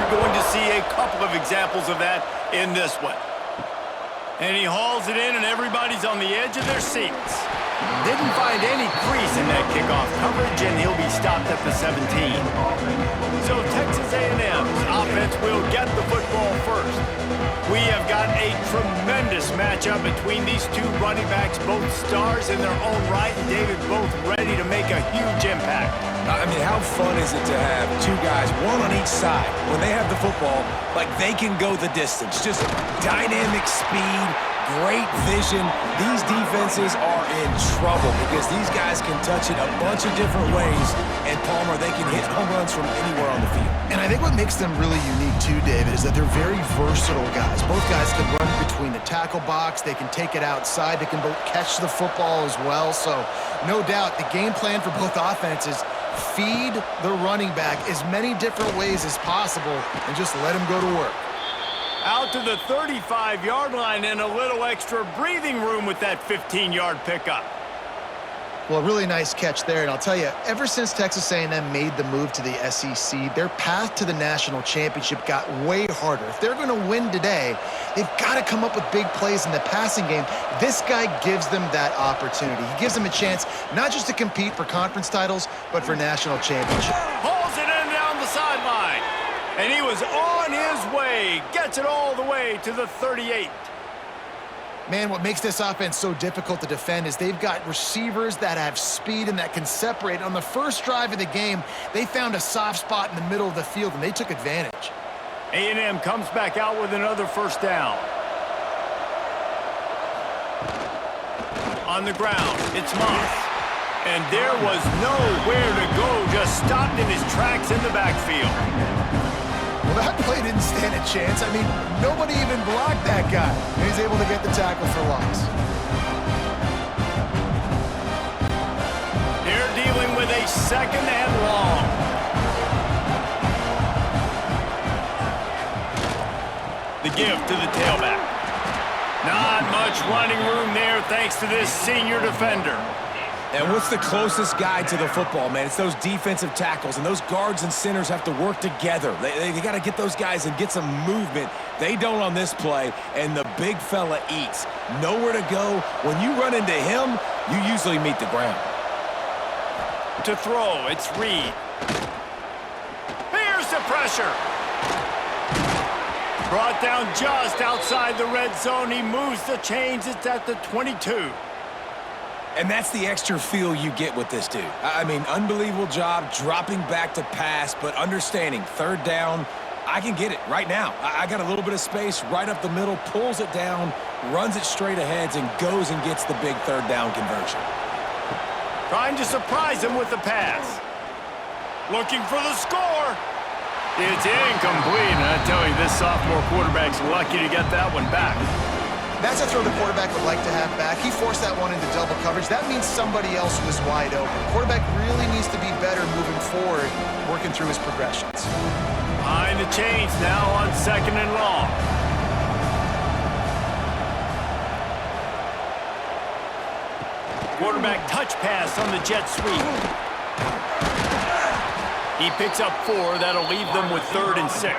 you're going to see a couple of examples of that in this one. And he hauls it in, and everybody's on the edge of their seats. Didn't find any crease in that kickoff coverage, and he'll be stopped at the 17. So Texas A&M's offense will get the football first. We have got a tremendous matchup between these two running backs, both stars in their own right, and David, both ready to make a huge impact. I mean, how fun is it to have two guys, one on each side, when they have the football, like they can go the distance. Just dynamic speed, great vision. These defenses are in trouble because these guys can touch it a bunch of different ways, and Palmer, they can hit home runs from anywhere on the field. And I think what makes them really unique too, David, is that they're very versatile guys. Both guys can run between the tackle box. They can take it outside. They can both catch the football as well. So no doubt the game plan for both offenses, feed the running back as many different ways as possible and just let him go to work. Out to the 35-yard line and a little extra breathing room with that 15-yard pickup. Well, a really nice catch there, and I'll tell you, ever since Texas A&M made the move to the SEC, their path to the national championship got way harder. If they're going to win today, they've got to come up with big plays in the passing game. This guy gives them that opportunity. He gives them a chance not just to compete for conference titles, but for national championship. Pulls it in down the sideline, and he was on his way. Gets it all the way to the 38. Man, what makes this offense so difficult to defend is they've got receivers that have speed and that can separate. On the first drive of the game, they found a soft spot in the middle of the field, and they took advantage. A&M comes back out with another first down. On the ground, it's Moss. And there was nowhere to go, just stopped in his tracks in the backfield. Well, that play didn't stand a chance. I mean, nobody even blocked that guy. And he's able to get the tackle for loss. They're dealing with a second and long. The give to the tailback. Not much running room there thanks to this senior defender. And what's the closest guy to the football, man? It's those defensive tackles, and those guards and centers have to work together. They got to get those guys and get some movement. They don't on this play, and the big fella eats. Nowhere to go. When you run into him, you usually meet the ground. To throw, it's Reed. Here's the pressure. Brought down just outside the red zone. He moves the chains. It's at the 22. And that's the extra feel you get with this dude. I mean, unbelievable job dropping back to pass, but understanding third down, I can get it right now. I got a little bit of space right up the middle, pulls it down, runs it straight ahead, and goes and gets the big third down conversion. Trying to surprise him with the pass. Looking for the score. It's incomplete, and I tell you, this sophomore quarterback's lucky to get that one back. That's a throw the quarterback would like to have back. He forced that one into double coverage. That means somebody else was wide open. Quarterback really needs to be better moving forward, working through his progressions. Behind the chains now on second and long. Quarterback touch pass on the jet sweep. He picks up 4. That'll leave them with 3rd and 6.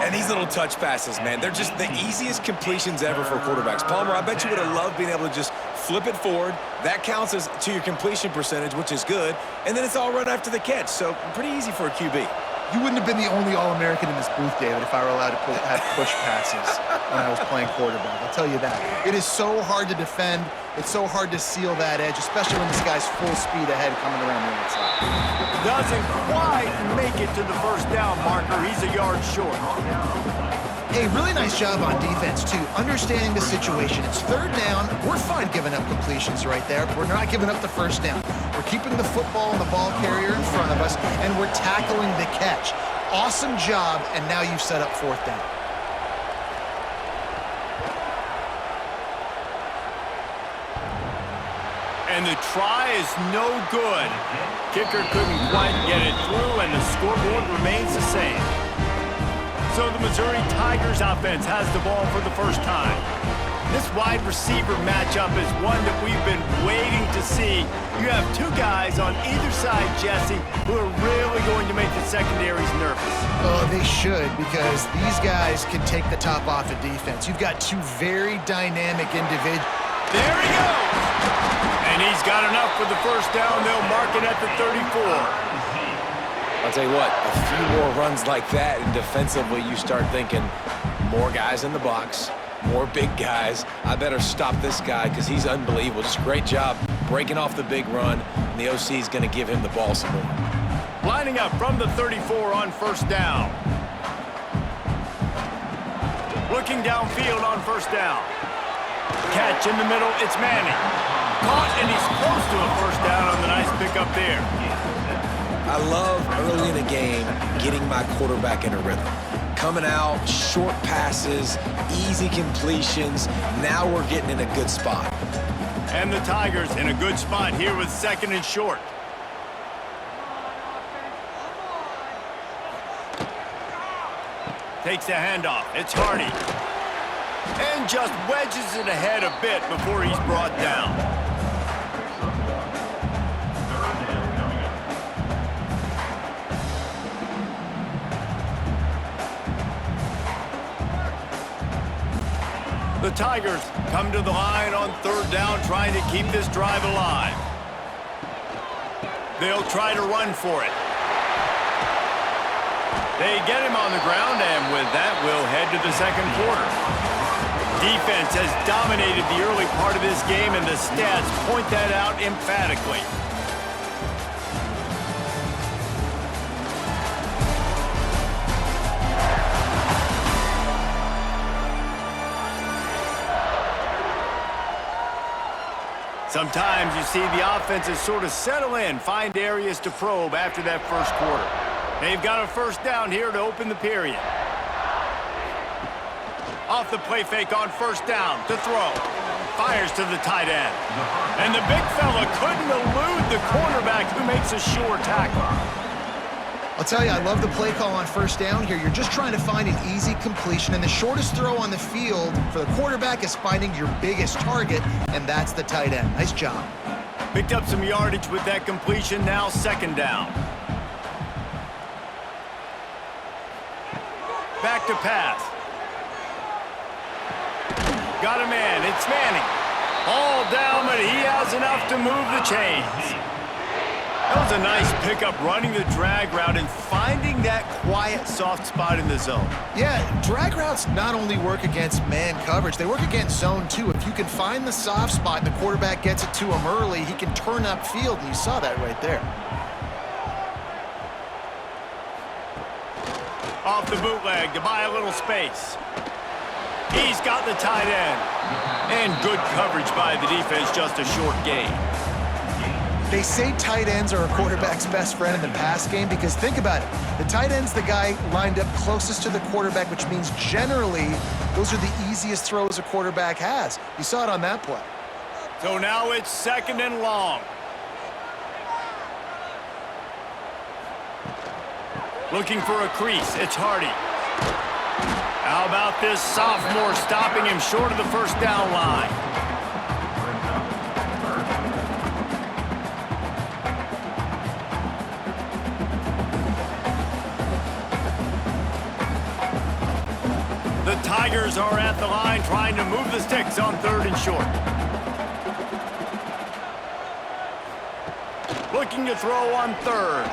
And these little touch passes, man, they're just the easiest completions ever for quarterbacks. Palmer, I bet you would have loved being able to just flip it forward. That counts as to your completion percentage, which is good. And then it's all run after the catch, so pretty easy for a QB. You wouldn't have been the only All-American in this booth, David, if I were allowed to have push passes when I was playing quarterback. I'll tell you that. It is so hard to defend. It's so hard to seal that edge, especially when this guy's full speed ahead coming around the outside. Doesn't quite make it to the first down marker. He's a yard short. Hey, really nice job on defense, too. Understanding the situation. It's third down. We're fine giving up completions right there, but we're not giving up the first down. We're keeping the football and the ball carrier in front of us, and we're tackling the catch. Awesome job, and now you've set up fourth down. And the try is no good. Kicker couldn't quite get it through, and the scoreboard remains the same. So the Missouri Tigers offense has the ball for the first time. This wide receiver matchup is one that we've been waiting to see. You have two guys on either side, Jesse, who are really going to make the secondaries nervous. Oh, they should, because these guys can take the top off of defense. You've got two very dynamic individuals. There he goes! And he's got enough for the first down. They'll mark it at the 34. I'll tell you what, a few more runs like that, and defensively you start thinking, more guys in the box, more big guys. I better stop this guy because he's unbelievable. Just a great job breaking off the big run, and the OC is going to give him the ball some more. Lining up from the 34 on first down. Looking downfield on first down. Catch in the middle, it's Manning. Caught, and he's close to a first down on the nice pickup there. I love early in a game getting my quarterback in a rhythm. Coming out, short passes, easy completions. Now we're getting in a good spot. And the Tigers in a good spot here with second and short. Takes the handoff. It's Hardy. And just wedges it ahead a bit before he's brought down. The Tigers come to the line on third down, trying to keep this drive alive. They'll try to run for it. They get him on the ground, and with that, we'll head to the second quarter. Defense has dominated the early part of this game, and the stats point that out emphatically. Sometimes you see the offenses sort of settle in, find areas to probe after that first quarter. They've got a first down here to open the period. Off the play fake on first down to throw. Fires to the tight end. And the big fella couldn't elude the cornerback who makes a sure tackle. I'll tell you, I love the play call on first down here. You're just trying to find an easy completion, and the shortest throw on the field for the quarterback is finding your biggest target, and that's the tight end. Nice job. Picked up some yardage with that completion, now second down. Back to pass. Got a man, it's Manning. All down, but he has enough to move the chains. That was a nice pickup, running the drag route and finding that quiet, soft spot in the zone. Yeah, drag routes not only work against man coverage, they work against zone too. If you can find the soft spot and the quarterback gets it to him early, he can turn upfield, and you saw that right there. Off the bootleg to buy a little space. He's got the tight end. And good coverage by the defense, just a short gain. They say tight ends are a quarterback's best friend in the pass game because think about it. The tight end's the guy lined up closest to the quarterback, which means generally those are the easiest throws a quarterback has. You saw it on that play. So now it's second and long. Looking for a crease, it's Hardy. How about this sophomore stopping him short of the first down line? The Tigers are at the line trying to move the sticks on third and short. Looking to throw on third.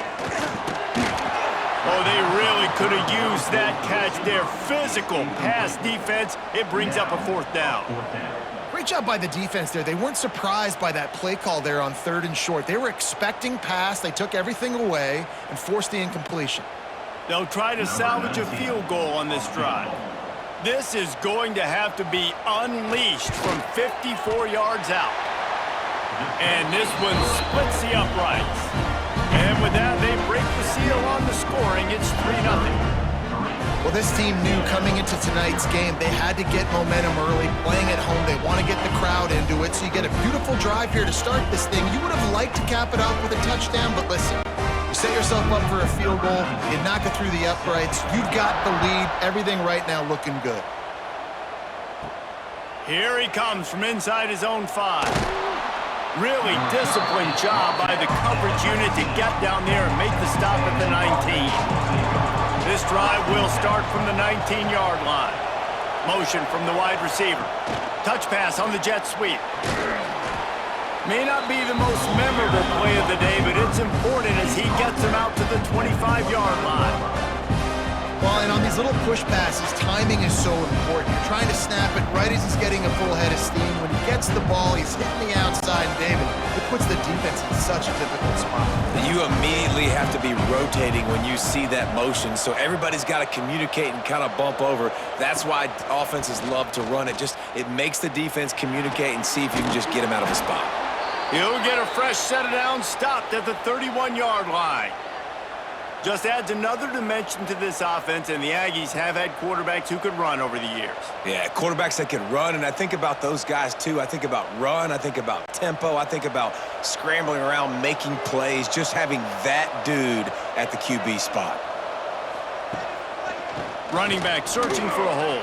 Oh, they really could have used that catch there. Physical pass defense. It brings up a fourth down. Great job by the defense there. They weren't surprised by that play call there on third and short. They were expecting pass. They took everything away and forced the incompletion. They'll try to salvage a field goal on this drive. This is going to have to be unleashed from 54 yards out. And this one splits the uprights. And with that, they break the seal on the scoring. It's 3-0. Well, this team knew coming into tonight's game they had to get momentum early, playing at home. They want to get the crowd into it, so you get a beautiful drive here to start this thing. You would have liked to cap it off with a touchdown, but listen, you set yourself up for a field goal, you knock it through the uprights, you've got the lead, everything right now looking good. Here he comes from inside his own 5. Really disciplined job by the coverage unit to get down there and make the stop at the 19. This drive will start from the 19-yard line. Motion from the wide receiver. Touch pass on the jet sweep. May not be the most memorable play of the day, but it's important as he gets him out to the 25-yard line. Well, and on these little push passes, timing is so important. You're trying to snap it right as he's getting a full head of steam. When he gets the ball, he's hitting the outside, David. It puts the defense in such a difficult spot. You immediately have to be rotating when you see that motion, so everybody's got to communicate and kind of bump over. That's why offenses love to run it. It makes the defense communicate and see if you can just get him out of a spot. He'll get a fresh set of downs stopped at the 31-yard line. Just adds another dimension to this offense, and the Aggies have had quarterbacks who could run over the years. Yeah, quarterbacks that can run, and I think about those guys too. I think about run, I think about tempo, I think about scrambling around, making plays, just having that dude at the QB spot. Running back searching for a hole.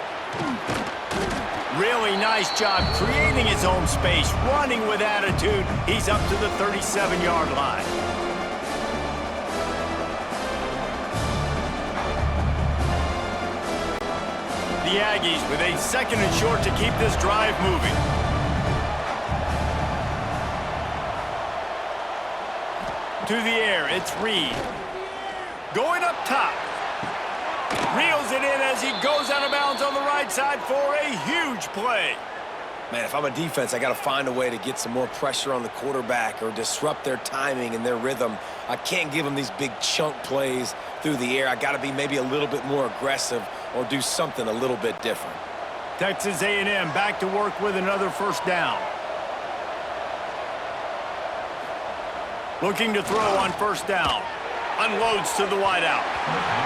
Really nice job creating his own space, running with attitude. He's up to the 37-yard line. The Aggies with a second and short to keep this drive moving. To the air, it's Reed. Going up top. Reels it in as he goes out of bounds on the right side for a huge play. Man, if I'm a defense, I got to find a way to get some more pressure on the quarterback or disrupt their timing and their rhythm. I can't give them these big chunk plays through the air. I got to be maybe a little bit more aggressive or do something a little bit different. Texas A&M back to work with another first down. Looking to throw on first down. Unloads to the wideout.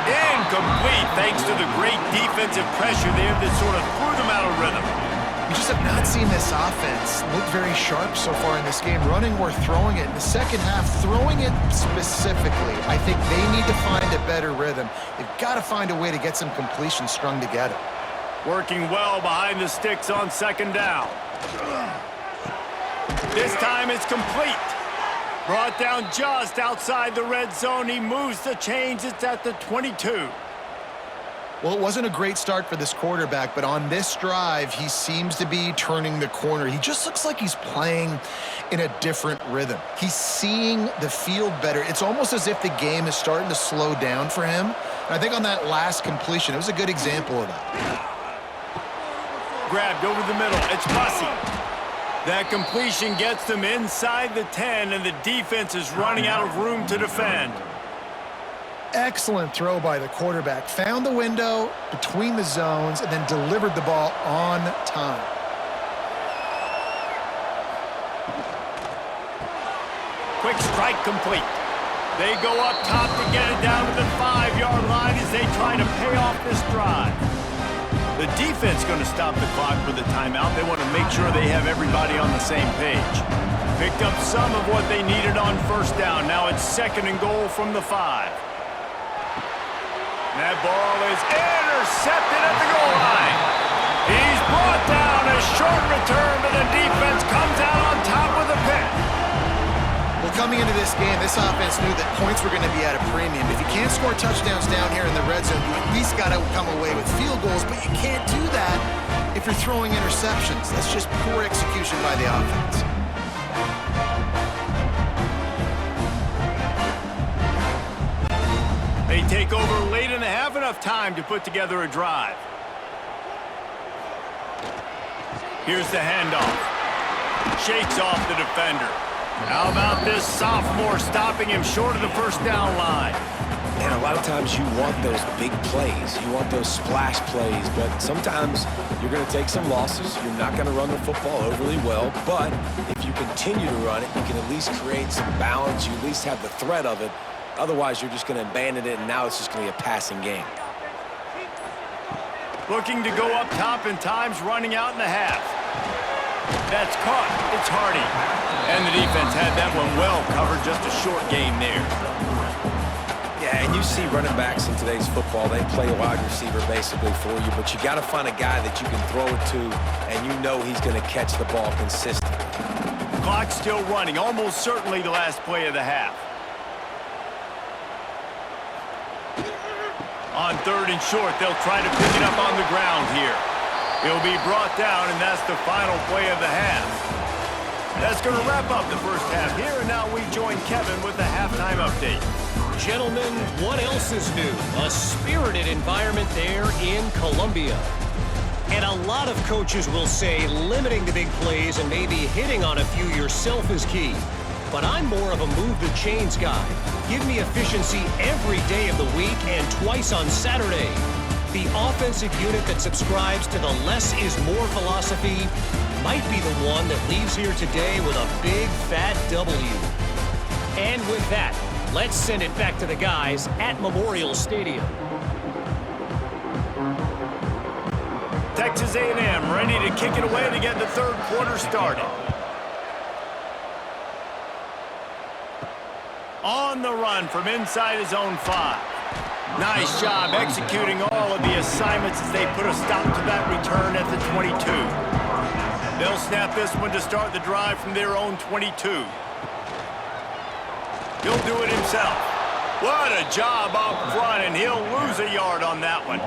Incomplete thanks to the great defensive pressure there that sort of threw them out of rhythm. We just have not seen this offense look very sharp so far in this game, running or throwing it. In the second half, throwing it specifically, I think they need to find a better rhythm. They've got to find a way to get some completions strung together. Working well behind the sticks on second down. This time it's complete. Brought down just outside the red zone. He moves the chains. It's at the 22. Well, it wasn't a great start for this quarterback, but on this drive, he seems to be turning the corner. He just looks like he's playing in a different rhythm. He's seeing the field better. It's almost as if the game is starting to slow down for him. And I think on that last completion, it was a good example of that. Grabbed over the middle. It's Bussey. That completion gets them inside the 10, and the defense is running out of room to defend. Excellent throw by the quarterback. Found the window between the zones and then delivered the ball on time. Quick strike complete. They go up top to get it down to the 5-yard line as they try to pay off this drive. The defense going to stop the clock with a timeout. They want to make sure they have everybody on the same page. Picked up some of what they needed on first down. Now it's second and goal from the 5. That ball is intercepted at the goal line. He's brought down. A short return, but the defense comes out on top with a pick. Well, coming into this game, this offense knew that points were going to be at a premium. If you can't score touchdowns down here in the red zone, you at least got to come away with field goals, but you can't do that if you're throwing interceptions. That's just poor execution by the offense. They take over late in the half, enough time to put together a drive. Here's the handoff. Shakes off the defender. How about this sophomore stopping him short of the first down line? And a lot of times you want those big plays. You want those splash plays, but sometimes you're going to take some losses. You're not going to run the football overly well, but if you continue to run it, you can at least create some balance. You at least have the threat of it. Otherwise, you're just going to abandon it, and now it's just going to be a passing game. Looking to go up top in times, running out in the half. That's caught. It's Hardy. And the defense had that one well covered, just a short game there. Yeah, and you see running backs in today's football, they play a wide receiver basically for you, but you got to find a guy that you can throw it to, and you know he's going to catch the ball consistently. Clock still running, almost certainly the last play of the half. On 3rd and short, they'll try to pick it up on the ground here. He'll be brought down, and that's the final play of the half. That's going to wrap up the first half here, and now we join Kevin with the halftime update. Gentlemen, what else is new? A spirited environment there in Columbia. And a lot of coaches will say limiting the big plays and maybe hitting on a few yourself is key. But I'm more of a move the chains guy. Give me efficiency every day of the week and twice on Saturday. The offensive unit that subscribes to the less is more philosophy might be the one that leaves here today with a big fat W. And with that, let's send it back to the guys at Memorial Stadium. Texas A&M ready to kick it away to get the third quarter started. On the run from inside his own 5. Nice job executing all of the assignments as they put a stop to that return at the 22. They'll snap this one to start the drive from their own 22. He'll do it himself. What a job up front, and he'll lose a yard on that one.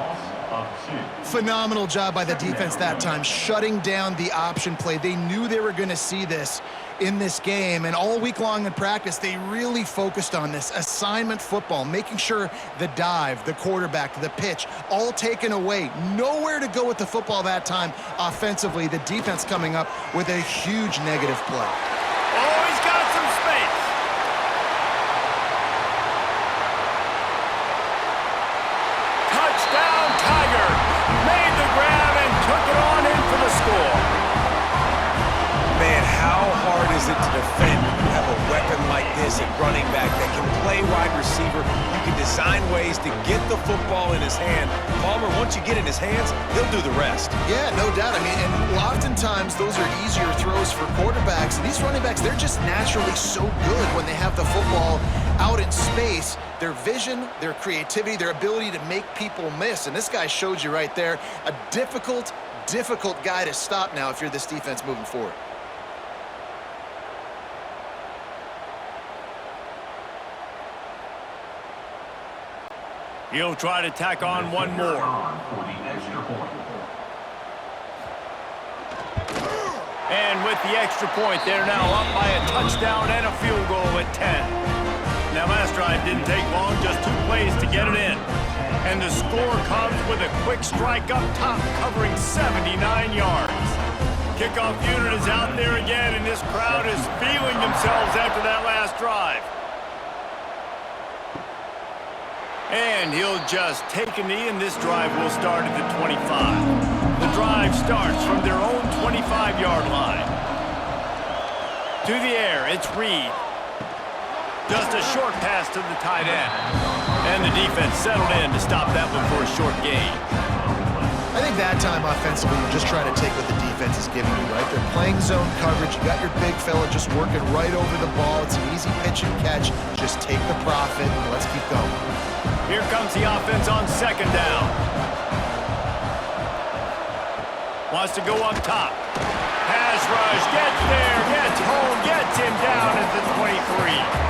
Phenomenal job by the defense that time, shutting down the option play. They knew they were going to see this in this game, and all week long in practice, they really focused on this assignment football, making sure the dive, the quarterback, the pitch, all taken away. Nowhere to go with the football that time offensively. The defense coming up with a huge negative play. Oh, he's got some space. Touchdown, Tiger. Made the grab and took it on in for the score. Man, how hard is it to defend when you have a weapon like this at running back that can play wide receiver? You can design ways to get the football in his hand. Palmer, once you get in his hands, he'll do the rest. Yeah, no doubt. I mean, and oftentimes those are easier throws for quarterbacks. And these running backs, they're just naturally so good when they have the football out in space. Their vision, their creativity, their ability to make people miss. And this guy showed you right there, a difficult guy to stop now if you're this defense moving forward. He'll try to tack on one more. And with the extra point, they're now up by a touchdown and a field goal at 10. Now, last drive didn't take long, just 2 plays to get it in. And the score comes with a quick strike up top, covering 79 yards. Kickoff unit is out there again, and this crowd is feeling themselves after that last drive. And he'll just take a knee, and this drive will start at the 25. The drive starts from their own 25-yard line. To the air, it's Reed. Just a short pass to the tight end. And the defense settled in to stop that one for a short gain. I think that time offensively, you're just trying to take what the defense is giving you, right? They're playing zone coverage. You got your big fella just working right over the ball. It's an easy pitch and catch. Just take the profit, and let's keep going. Here comes the offense on 2nd down. Wants to go up top. Pass rush, gets there, gets home, gets him down at the 23.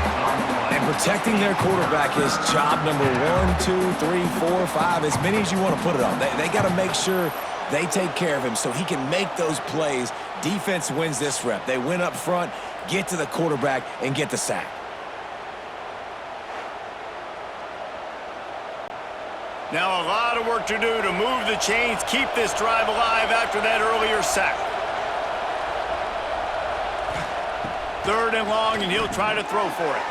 And protecting their quarterback is job number 1, 2, 3, 4, 5, as many as you want to put it on. They got to make sure they take care of him so he can make those plays. Defense wins this rep. They win up front, get to the quarterback, and get the sack. Now a lot of work to do to move the chains, keep this drive alive after that earlier sack. 3rd and long, and he'll try to throw for it.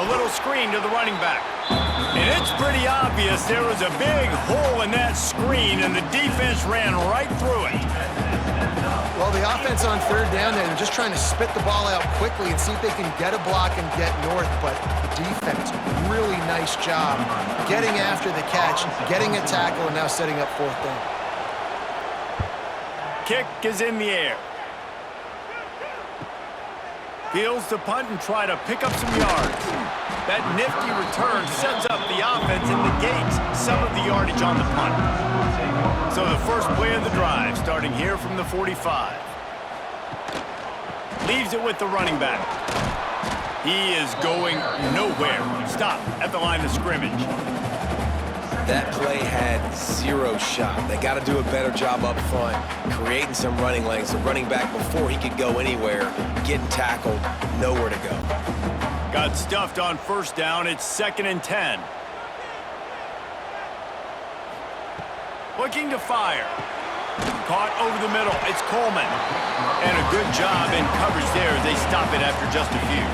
A little screen to the running back. And it's pretty obvious there was a big hole in that screen, and the defense ran right through it. Well, the offense on 3rd down there, they're just trying to spit the ball out quickly and see if they can get a block and get north, but the defense, really nice job getting after the catch, getting a tackle, and now setting up 4th down. Kick is in the air. Fields to punt and try to pick up some yards. That nifty return sets up the offense and negates some of the yardage on the punt. So the first play of the drive, starting here from the 45. Leaves it with the running back. He is going nowhere. Stop at the line of scrimmage. That play had zero shot. They got to do a better job up front, creating some running lanes. The running back, before he could go anywhere, getting tackled, nowhere to go. Got stuffed on first down. It's 2nd and 10. Looking to fire. Caught over the middle. It's Coleman. And a good job in coverage there as they stop it after just a few.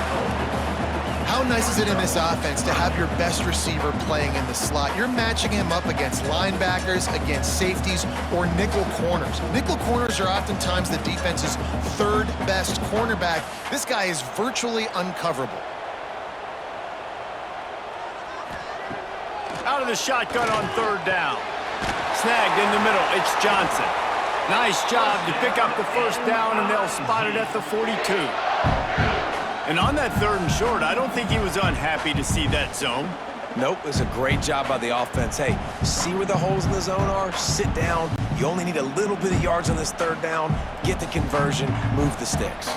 How nice is it in this offense to have your best receiver playing in the slot? You're matching him up against linebackers, against safeties, or nickel corners. Nickel corners are oftentimes the defense's third best cornerback. This guy is virtually uncoverable. Out of the shotgun on 3rd down. Snagged in the middle. It's Johnson. Nice job to pick up the first down, and they'll spot it at the 42. And on that 3rd and short, I don't think he was unhappy to see that zone. Nope, it was a great job by the offense. Hey, see where the holes in the zone are? Sit down. You only need a little bit of yards on this 3rd down. Get the conversion. Move the sticks.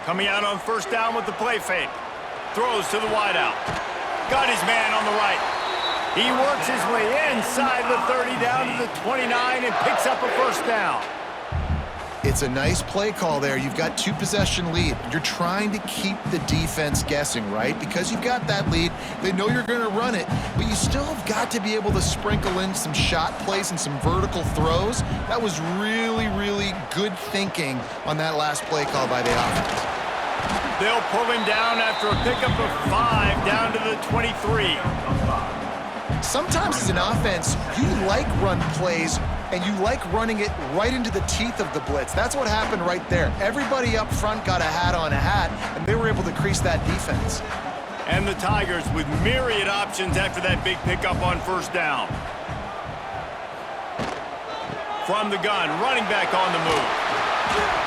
Coming out on 1st down with the play fake. Throws to the wideout. Got his man on the right. He works his way inside the 30 down to the 29 and picks up a 1st down. It's a nice play call there. You've got 2-possession lead. You're trying to keep the defense guessing, right? Because you've got that lead. They know you're going to run it, but you still have got to be able to sprinkle in some shot plays and some vertical throws. That was really, really good thinking on that last play call by the offense. They'll pull him down after a pickup of 5 down to the 23. Sometimes as an offense, you like run plays and you like running it right into the teeth of the blitz. That's what happened right there. Everybody up front got a hat on a hat, and they were able to crease that defense. And the Tigers with myriad options after that big pickup on 1st down. From the gun, running back on the move.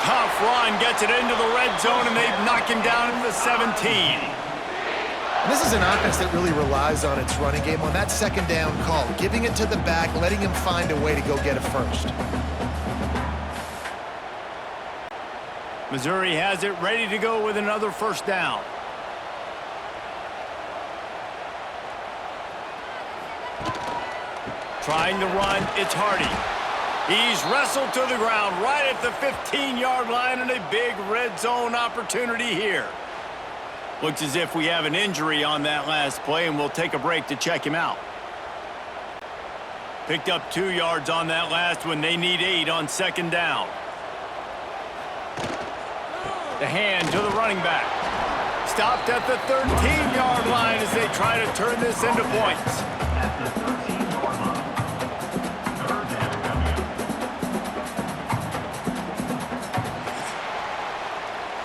Tough run, gets it into the red zone, and they knock him down to the 17. This is an offense that really relies on its running game on that 2nd down call, giving it to the back, letting him find a way to go get a first. Missouri has it ready to go with another 1st down. Trying to run, it's Hardy. He's wrestled to the ground right at the 15-yard line, and a big red zone opportunity here. Looks as if we have an injury on that last play, and we'll take a break to check him out. Picked up 2 yards on that last one. They need 8 on 2nd down. The hand to the running back. Stopped at the 13-yard line as they try to turn this into points.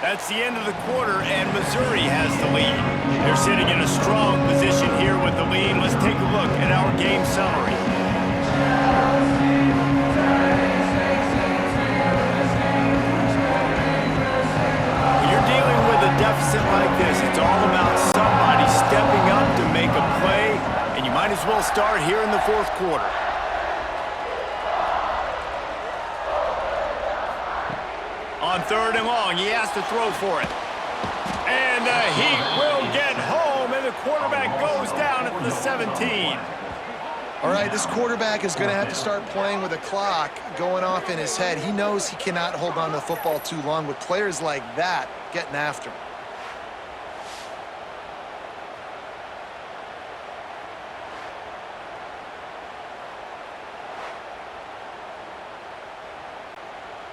That's the end of the quarter, and Missouri has the lead. They're sitting in a strong position here with the lead. Let's take a look at our game summary. When you're dealing with a deficit like this, it's all about somebody stepping up to make a play, and you might as well start here in the 4th quarter. On 3rd and long, he has to throw for it. And the Heat will get home, and the quarterback goes down at the 17. All right, this quarterback is going to have to start playing with a clock going off in his head. He knows he cannot hold on to the football too long with players like that getting after him.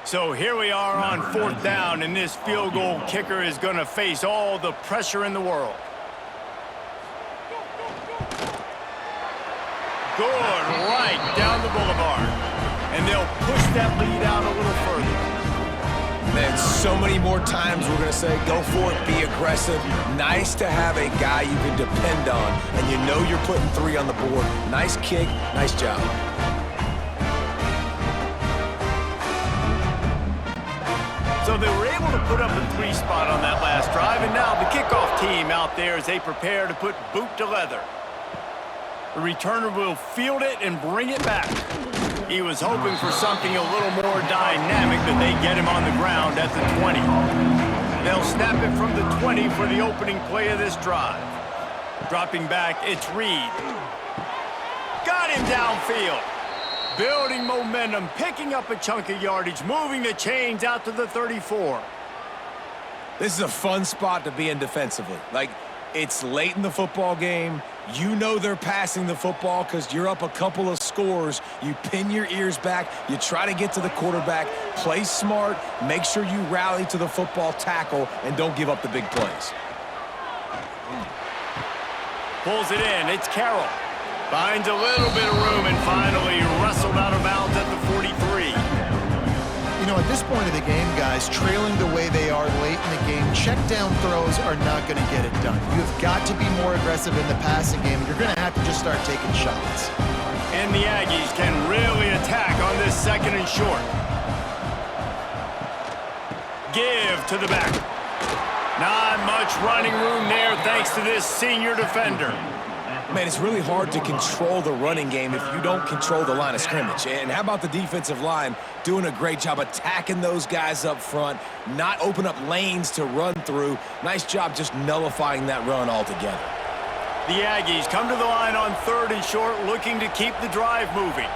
So here we are on 4th down, and this field goal kicker is going to face all the pressure in the world. Good, right down the boulevard. And they'll push that lead out a little further. Man, so many more times we're going to say, go for it, be aggressive. Nice to have a guy you can depend on, and you know you're putting 3 on the board. Nice kick, nice job. So they were able to put up a 3 spot on that last drive, and now the kickoff team out there as they prepare to put boot to leather. The returner will field it and bring it back. He was hoping for something a little more dynamic, but they get him on the ground at the 20. They'll snap it from the 20 for the opening play of this drive. Dropping back, it's Reed. Got him downfield. Building momentum, picking up a chunk of yardage, moving the chains out to the 34. This is a fun spot to be in defensively. Like, it's late in the football game. You know they're passing the football because you're up a couple of scores. You pin your ears back. You try to get to the quarterback. Play smart. Make sure you rally to the football tackle and don't give up the big plays. Pulls it in. It's Carroll. Finds a little bit of room and finally wrestled out of bounds at the 43. You know, at this point of the game, guys, trailing the way they are late in the game, check down throws are not going to get it done. You've got to be more aggressive in the passing game. You're going to have to just start taking shots. And the Aggies can really attack on this second and short. Give to the back. Not much running room there thanks to this senior defender. Man, it's really hard to control the running game if you don't control the line of scrimmage. And how about the defensive line doing a great job attacking those guys up front, not open up lanes to run through. Nice job just nullifying that run altogether. The Aggies come to the line on third and short, looking to keep the drive moving.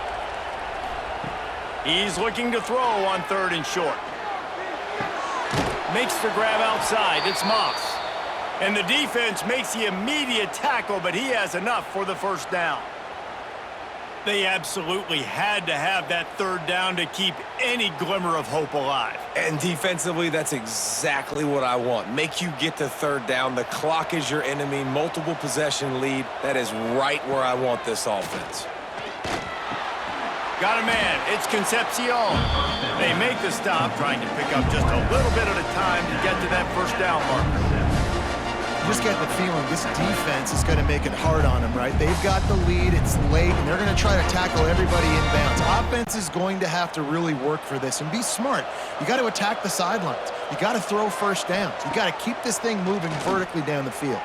He's looking to throw on third and short. Makes the grab outside. It's Moss. And the defense makes the immediate tackle, but he has enough for the first down. They absolutely had to have that third down to keep any glimmer of hope alive. And defensively, that's exactly what I want. Make you get to third down. The clock is your enemy. Multiple possession lead. That is right where I want this offense. Got a man. It's Concepcion. They make the stop, trying to pick up just a little bit at a time to get to that first down marker. You just get the feeling this defense is going to make it hard on them, right? They've got the lead, it's late, and they're going to try to tackle everybody inbounds. Offense is going to have to really work for this and be smart. You got to attack the sidelines. You got to throw first downs. You got to keep this thing moving vertically down the field.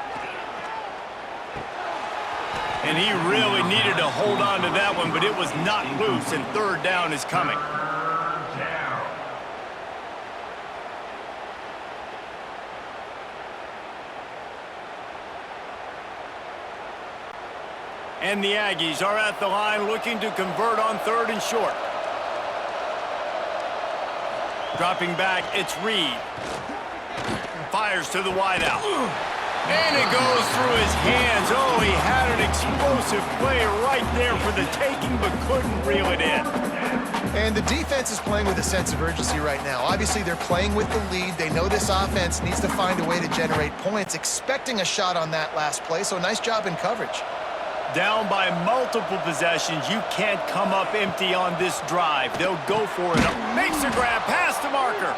And he really needed to hold on to that one, but it was not loose, and third down is coming. And the Aggies are at the line looking to convert on third and short. Dropping back, it's Reed. Fires to the wideout. And it goes through his hands. Oh, he had an explosive play right there for the taking, but couldn't reel it in. And the defense is playing with a sense of urgency right now. Obviously, they're playing with the lead. They know this offense needs to find a way to generate points, expecting a shot on that last play, so nice job in coverage. Down by multiple possessions. You can't come up empty on this drive. They'll go for it. Makes the grab past the marker.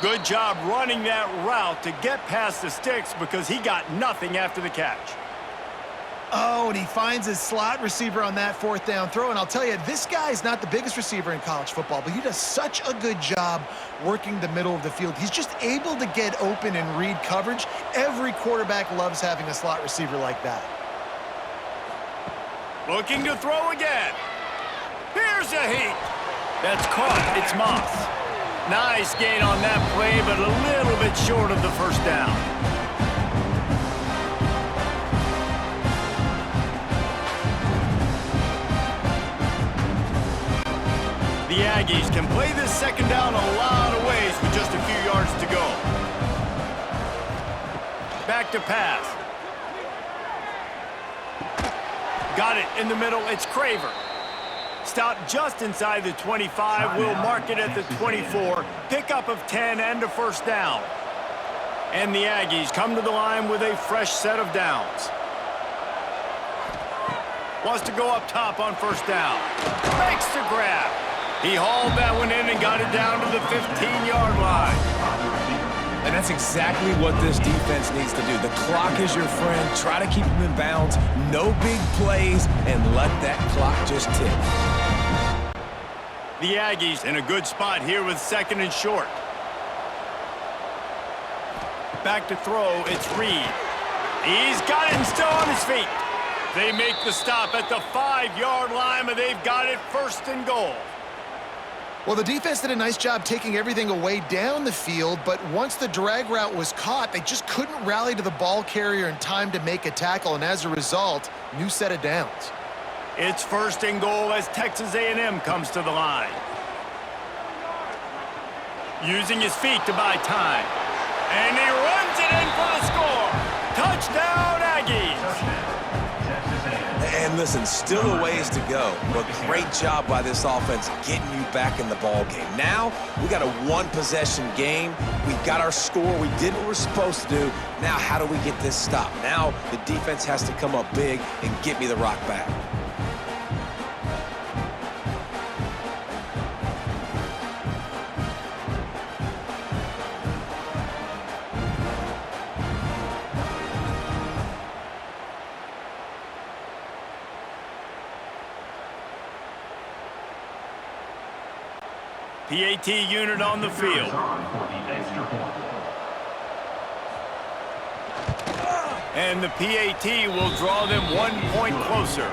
Good job running that route to get past the sticks because he got nothing after the catch. Oh, and he finds his slot receiver on that fourth down throw. And I'll tell you, this guy is not the biggest receiver in college football, but he does such a good job working the middle of the field. He's just able to get open and read coverage. Every quarterback loves having a slot receiver like that. Looking to throw again. Here's a heat. That's caught. It's Moss. Nice gain on that play, but a little bit short of the first down. The Aggies can play this second down a lot of ways with just a few yards to go. Back to pass. Got it in the middle. It's Craver. Stopped just inside the 25. We'll mark it at the 24. Pickup of 10 and a first down. And the Aggies come to the line with a fresh set of downs. Wants to go up top on first down. Makes the grab. He hauled that one in and got it down to the 15-yard line. And that's exactly what this defense needs to do. The clock is your friend. Try to keep them in bounds. No big plays, and let that clock just tick. The Aggies in a good spot here with second and short. Back to throw, it's Reed. He's got it and still on his feet. They make the stop at the 5-yard line, but they've got it first and goal. Well, the defense did a nice job taking everything away down the field, but once the drag route was caught, they just couldn't rally to the ball carrier in time to make a tackle, and as a result, new set of downs. It's first and goal as Texas A&M comes to the line. Using his feet to buy time. And he runs it in for the score. Touchdown, Aggies. And listen, still a ways to go, but great job by this offense getting you back in the ball game. Now, we got a one-possession game. We got our score. We did what we're supposed to do. Now, how do we get this stopped? Now, the defense has to come up big and get me the rock back. PAT unit on the field. And the PAT will draw them 1 point closer.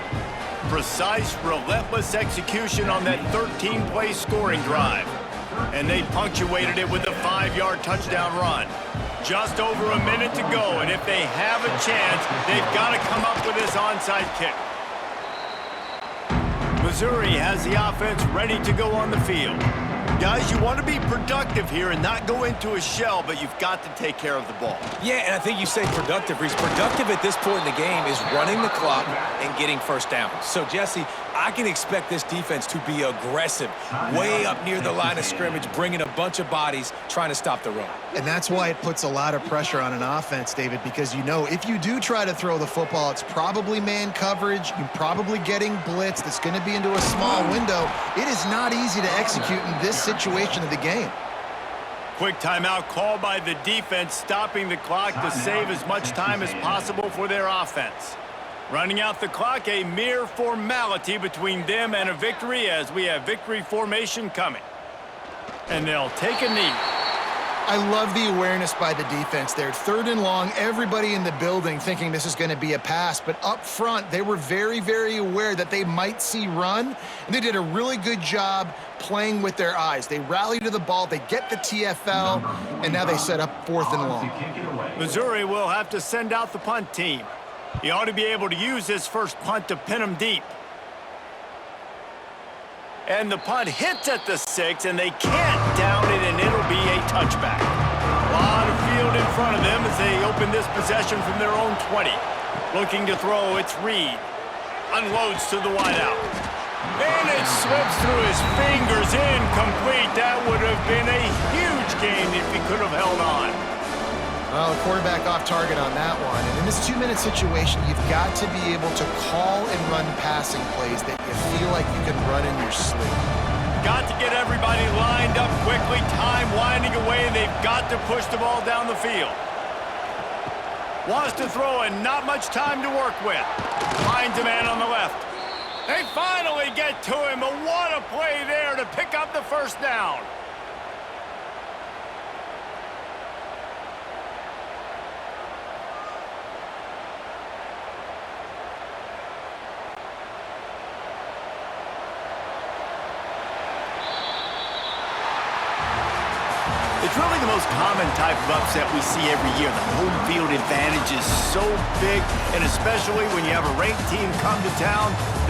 Precise, relentless execution on that 13-play scoring drive. And they punctuated it with a 5-yard touchdown run. Just over a minute to go, and if they have a chance, they've got to come up with this onside kick. Missouri has the offense ready to go on the field. Guys, you want to be productive here and not go into a shell, but you've got to take care of the ball. Yeah, and I think you say productive, Reese. Productive at this point in the game is running the clock and getting first down. So, Jesse, I can expect this defense to be aggressive, way up near the line of scrimmage, bringing a bunch of bodies, trying to stop the run. And that's why it puts a lot of pressure on an offense, David, because you know if you do try to throw the football, it's probably man coverage. You're probably getting blitz that's going to be into a small window. It is not easy to execute in this situation of the game. Quick timeout called by the defense, stopping the clock to save as much time as possible for their offense. Running out the clock, a mere formality between them and a victory as we have victory formation coming. And they'll take a knee. I love the awareness by the defense there. 3rd and long, everybody in the building thinking this is going to be a pass, but up front, they were very, very aware that they might see run, and they did a really good job playing with their eyes. They rally to the ball, they get the TFL, and now they set up 4th and long. Missouri will have to send out the punt team. He ought to be able to use his first punt to pin them deep. And the punt hits at the 6, and they can't down it, and it'll be a touchback. A lot of field in front of them as they open this possession from their own 20. Looking to throw, it's Reed. Unloads to the wideout. And it slips through his fingers, incomplete. That would have been a huge gain if he could have held on. Well, the quarterback off target on that one. And in this 2-minute situation, you've got to be able to call and run passing plays that you feel like you can run in your sleep. Got to get everybody lined up quickly. Time winding away, and they've got to push the ball down the field. Wants to throw and not much time to work with. Finds a man on the left. They finally get to him, but what a play there to pick up the first down. It's really the most common type of upset we see every year. The home field advantage is so big, and especially when you have a ranked team come to town,